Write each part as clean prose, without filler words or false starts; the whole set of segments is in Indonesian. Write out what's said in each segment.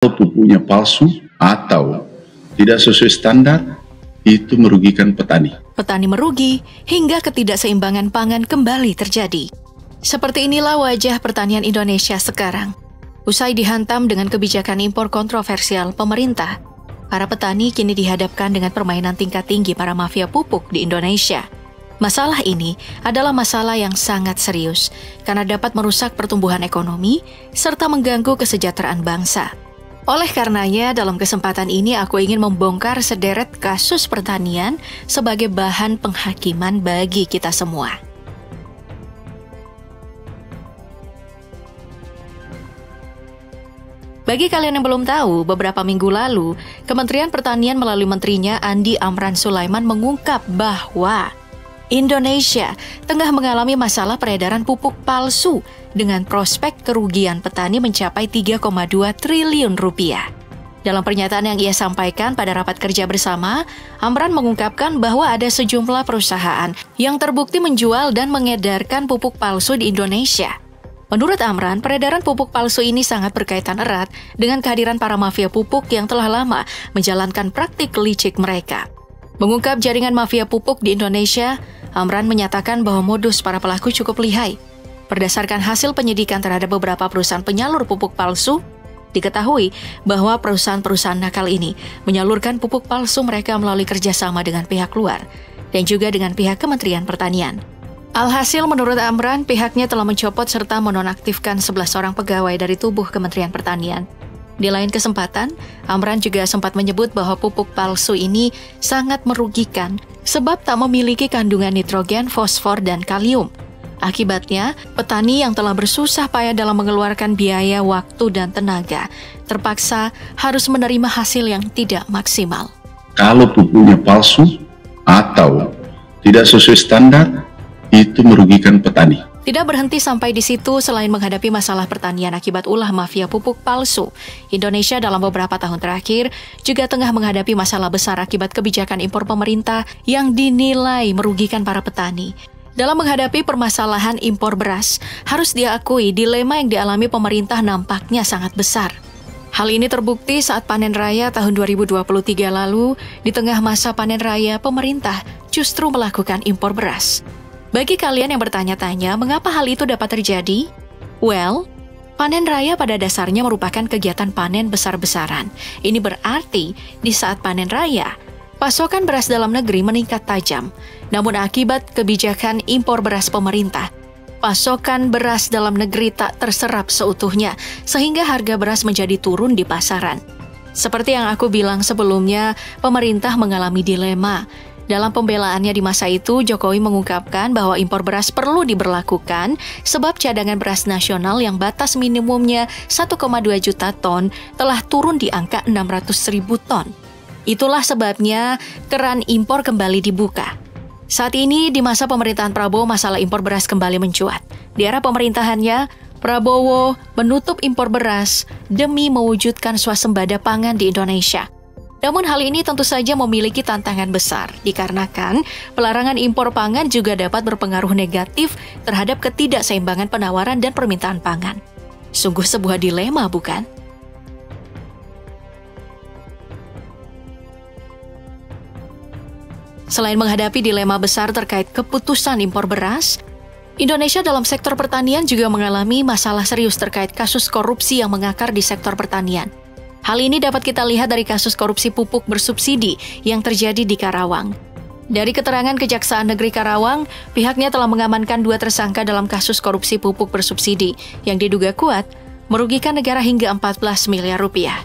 pupuknya palsu atau tidak sesuai standar, itu merugikan petani. Petani merugi hingga ketidakseimbangan pangan kembali terjadi. Seperti inilah wajah pertanian Indonesia sekarang. Usai dihantam dengan kebijakan impor kontroversial pemerintah, para petani kini dihadapkan dengan permainan tingkat tinggi para mafia pupuk di Indonesia. Masalah ini adalah masalah yang sangat serius karena dapat merusak pertumbuhan ekonomi serta mengganggu kesejahteraan bangsa. Oleh karenanya, dalam kesempatan ini aku ingin membongkar sederet kasus pertanian sebagai bahan penghakiman bagi kita semua. Bagi kalian yang belum tahu, beberapa minggu lalu, Kementerian Pertanian melalui menterinya Andi Amran Sulaiman mengungkap bahwa Indonesia tengah mengalami masalah peredaran pupuk palsu dengan prospek kerugian petani mencapai 3,2 triliun rupiah. Dalam pernyataan yang ia sampaikan pada rapat kerja bersama, Amran mengungkapkan bahwa ada sejumlah perusahaan yang terbukti menjual dan mengedarkan pupuk palsu di Indonesia. Menurut Amran, peredaran pupuk palsu ini sangat berkaitan erat dengan kehadiran para mafia pupuk yang telah lama menjalankan praktik licik mereka. Mengungkap jaringan mafia pupuk di Indonesia, Amran menyatakan bahwa modus para pelaku cukup lihai. Berdasarkan hasil penyidikan terhadap beberapa perusahaan penyalur pupuk palsu, diketahui bahwa perusahaan-perusahaan nakal ini menyalurkan pupuk palsu mereka melalui kerjasama dengan pihak luar dan juga dengan pihak Kementerian Pertanian. Alhasil, menurut Amran, pihaknya telah mencopot serta menonaktifkan 11 orang pegawai dari tubuh Kementerian Pertanian. Di lain kesempatan, Amran juga sempat menyebut bahwa pupuk palsu ini sangat merugikan sebab tak memiliki kandungan nitrogen, fosfor, dan kalium. Akibatnya, petani yang telah bersusah payah dalam mengeluarkan biaya, waktu, dan tenaga terpaksa harus menerima hasil yang tidak maksimal. Kalau pupuknya palsu atau tidak sesuai standar, itu merugikan petani. Tidak berhenti sampai di situ, selain menghadapi masalah pertanian akibat ulah mafia pupuk palsu, Indonesia dalam beberapa tahun terakhir juga tengah menghadapi masalah besar akibat kebijakan impor pemerintah yang dinilai merugikan para petani. Dalam menghadapi permasalahan impor beras, harus diakui dilema yang dialami pemerintah nampaknya sangat besar. Hal ini terbukti saat panen raya tahun 2023 lalu, di tengah masa panen raya pemerintah justru melakukan impor beras. Bagi kalian yang bertanya-tanya, mengapa hal itu dapat terjadi? Well, panen raya pada dasarnya merupakan kegiatan panen besar-besaran. Ini berarti di saat panen raya, pasokan beras dalam negeri meningkat tajam. Namun akibat kebijakan impor beras pemerintah, pasokan beras dalam negeri tak terserap seutuhnya, sehingga harga beras menjadi turun di pasaran. Seperti yang aku bilang sebelumnya, pemerintah mengalami dilema. Dalam pembelaannya di masa itu, Jokowi mengungkapkan bahwa impor beras perlu diberlakukan sebab cadangan beras nasional yang batas minimumnya 1,2 juta ton telah turun di angka 600.000 ton. Itulah sebabnya keran impor kembali dibuka. Saat ini di masa pemerintahan Prabowo, masalah impor beras kembali mencuat. Di era pemerintahannya, Prabowo menutup impor beras demi mewujudkan swasembada pangan di Indonesia. Namun hal ini tentu saja memiliki tantangan besar, dikarenakan pelarangan impor pangan juga dapat berpengaruh negatif terhadap ketidakseimbangan penawaran dan permintaan pangan. Sungguh sebuah dilema, bukan? Selain menghadapi dilema besar terkait keputusan impor beras, Indonesia dalam sektor pertanian juga mengalami masalah serius terkait kasus korupsi yang mengakar di sektor pertanian. Hal ini dapat kita lihat dari kasus korupsi pupuk bersubsidi yang terjadi di Karawang. Dari keterangan Kejaksaan Negeri Karawang, pihaknya telah mengamankan 2 tersangka dalam kasus korupsi pupuk bersubsidi yang diduga kuat merugikan negara hingga 14 miliar rupiah.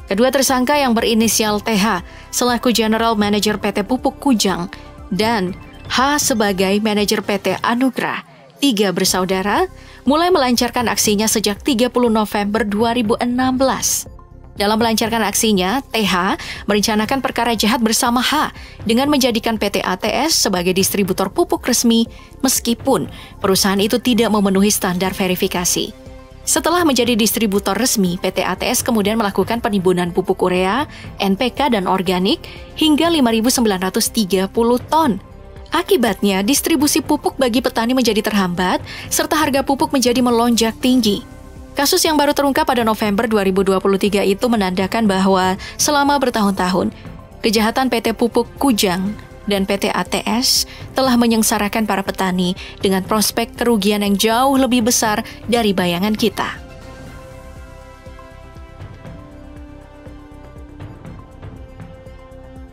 Kedua tersangka yang berinisial TH selaku General Manager PT Pupuk Kujang dan H sebagai Manajer PT Anugrah, 3 bersaudara, mulai melancarkan aksinya sejak 30 November 2016. Dalam melancarkan aksinya, TH merencanakan perkara jahat bersama H dengan menjadikan PT ATS sebagai distributor pupuk resmi meskipun perusahaan itu tidak memenuhi standar verifikasi. Setelah menjadi distributor resmi, PT ATS kemudian melakukan penimbunan pupuk urea, NPK, dan organik hingga 5.930 ton. Akibatnya, distribusi pupuk bagi petani menjadi terhambat serta harga pupuk menjadi melonjak tinggi. Kasus yang baru terungkap pada November 2023 itu menandakan bahwa selama bertahun-tahun, kejahatan PT Pupuk Kujang dan PT ATS telah menyengsarakan para petani dengan prospek kerugian yang jauh lebih besar dari bayangan kita.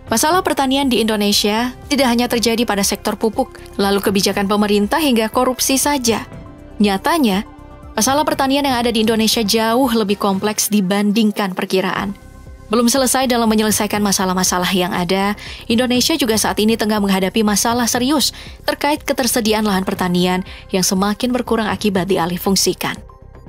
Masalah pertanian di Indonesia tidak hanya terjadi pada sektor pupuk, lalu kebijakan pemerintah hingga korupsi saja. Nyatanya, masalah pertanian yang ada di Indonesia jauh lebih kompleks dibandingkan perkiraan. Belum selesai dalam menyelesaikan masalah-masalah yang ada, Indonesia juga saat ini tengah menghadapi masalah serius terkait ketersediaan lahan pertanian yang semakin berkurang akibat dialihfungsikan.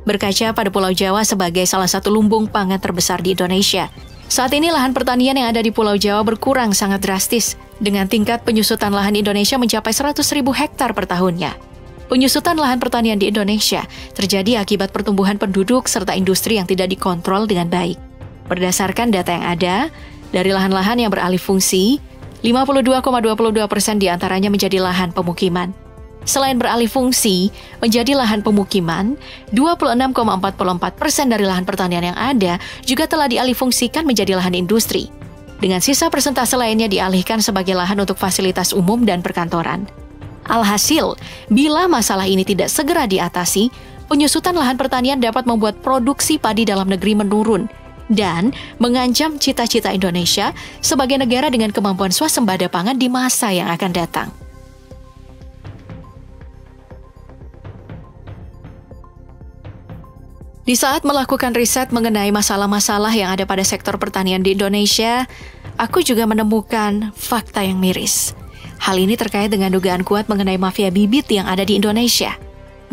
Berkaca pada Pulau Jawa sebagai salah satu lumbung pangan terbesar di Indonesia, saat ini lahan pertanian yang ada di Pulau Jawa berkurang sangat drastis, dengan tingkat penyusutan lahan Indonesia mencapai 100.000 hektar per tahunnya. Penyusutan lahan pertanian di Indonesia terjadi akibat pertumbuhan penduduk serta industri yang tidak dikontrol dengan baik. Berdasarkan data yang ada, dari lahan-lahan yang beralih fungsi, 52,22% diantaranya menjadi lahan pemukiman. Selain beralih fungsi menjadi lahan pemukiman, 26,44% dari lahan pertanian yang ada juga telah dialihfungsikan menjadi lahan industri. Dengan sisa persentase lainnya dialihkan sebagai lahan untuk fasilitas umum dan perkantoran. Alhasil, bila masalah ini tidak segera diatasi, penyusutan lahan pertanian dapat membuat produksi padi dalam negeri menurun dan mengancam cita-cita Indonesia sebagai negara dengan kemampuan swasembada pangan di masa yang akan datang. Di saat melakukan riset mengenai masalah-masalah yang ada pada sektor pertanian di Indonesia, aku juga menemukan fakta yang miris. Hal ini terkait dengan dugaan kuat mengenai mafia bibit yang ada di Indonesia.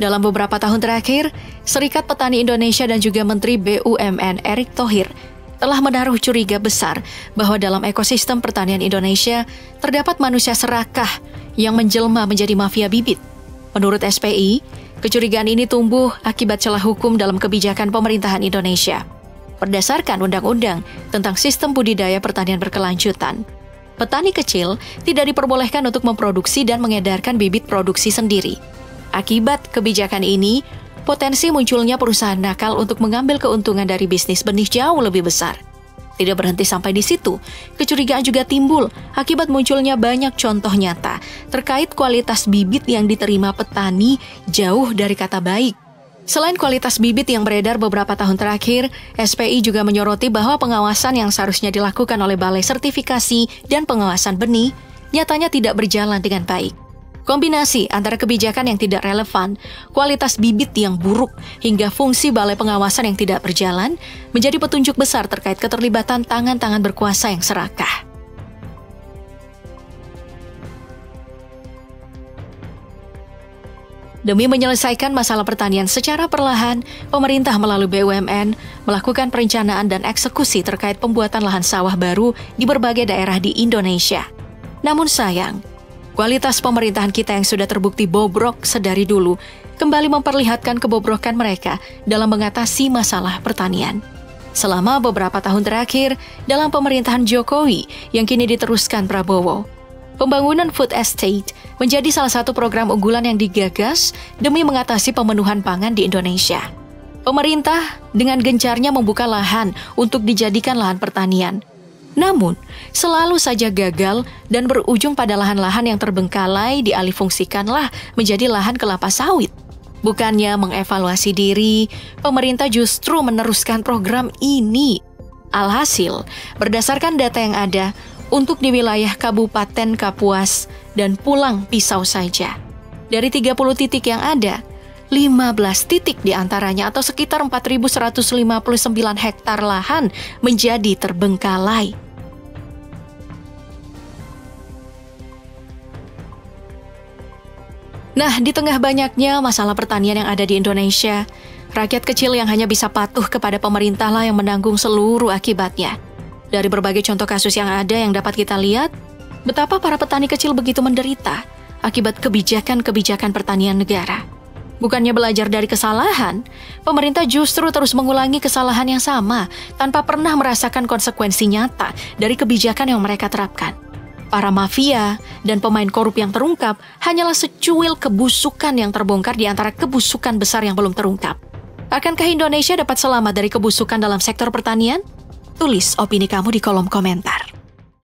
Dalam beberapa tahun terakhir, Serikat Petani Indonesia dan juga Menteri BUMN Erick Thohir telah menaruh curiga besar bahwa dalam ekosistem pertanian Indonesia terdapat manusia serakah yang menjelma menjadi mafia bibit. Menurut SPI, kecurigaan ini tumbuh akibat celah hukum dalam kebijakan pemerintahan Indonesia. Berdasarkan undang-undang tentang sistem budidaya pertanian berkelanjutan, petani kecil tidak diperbolehkan untuk memproduksi dan mengedarkan bibit produksi sendiri. Akibat kebijakan ini, potensi munculnya perusahaan nakal untuk mengambil keuntungan dari bisnis benih jauh lebih besar. Tidak berhenti sampai di situ, kecurigaan juga timbul akibat munculnya banyak contoh nyata terkait kualitas bibit yang diterima petani jauh dari kata baik. Selain kualitas bibit yang beredar beberapa tahun terakhir, SPI juga menyoroti bahwa pengawasan yang seharusnya dilakukan oleh Balai Sertifikasi dan Pengawasan Benih nyatanya tidak berjalan dengan baik. Kombinasi antara kebijakan yang tidak relevan, kualitas bibit yang buruk, hingga fungsi balai pengawasan yang tidak berjalan, menjadi petunjuk besar terkait keterlibatan tangan-tangan berkuasa yang serakah. Demi menyelesaikan masalah pertanian secara perlahan, pemerintah melalui BUMN melakukan perencanaan dan eksekusi terkait pembuatan lahan sawah baru di berbagai daerah di Indonesia. Namun sayang, kualitas pemerintahan kita yang sudah terbukti bobrok sedari dulu kembali memperlihatkan kebobrokan mereka dalam mengatasi masalah pertanian. Selama beberapa tahun terakhir, dalam pemerintahan Jokowi yang kini diteruskan Prabowo, pembangunan food estate menjadi salah satu program unggulan yang digagas demi mengatasi pemenuhan pangan di Indonesia. Pemerintah dengan gencarnya membuka lahan untuk dijadikan lahan pertanian. Namun, selalu saja gagal dan berujung pada lahan-lahan yang terbengkalai dialihfungsikanlah menjadi lahan kelapa sawit. Bukannya mengevaluasi diri, pemerintah justru meneruskan program ini. Alhasil, berdasarkan data yang ada, untuk di wilayah Kabupaten Kapuas dan Pulang Pisau saja, dari 30 titik yang ada, 15 titik diantaranya atau sekitar 4.159 hektar lahan menjadi terbengkalai. Nah, di tengah banyaknya masalah pertanian yang ada di Indonesia, rakyat kecil yang hanya bisa patuh kepada pemerintah lah yang menanggung seluruh akibatnya. Dari berbagai contoh kasus yang ada yang dapat kita lihat, betapa para petani kecil begitu menderita akibat kebijakan-kebijakan pertanian negara. Bukannya belajar dari kesalahan, pemerintah justru terus mengulangi kesalahan yang sama tanpa pernah merasakan konsekuensi nyata dari kebijakan yang mereka terapkan. Para mafia dan pemain korup yang terungkap hanyalah secuil kebusukan yang terbongkar di antara kebusukan besar yang belum terungkap. Akankah Indonesia dapat selamat dari kebusukan dalam sektor pertanian? Tulis opini kamu di kolom komentar.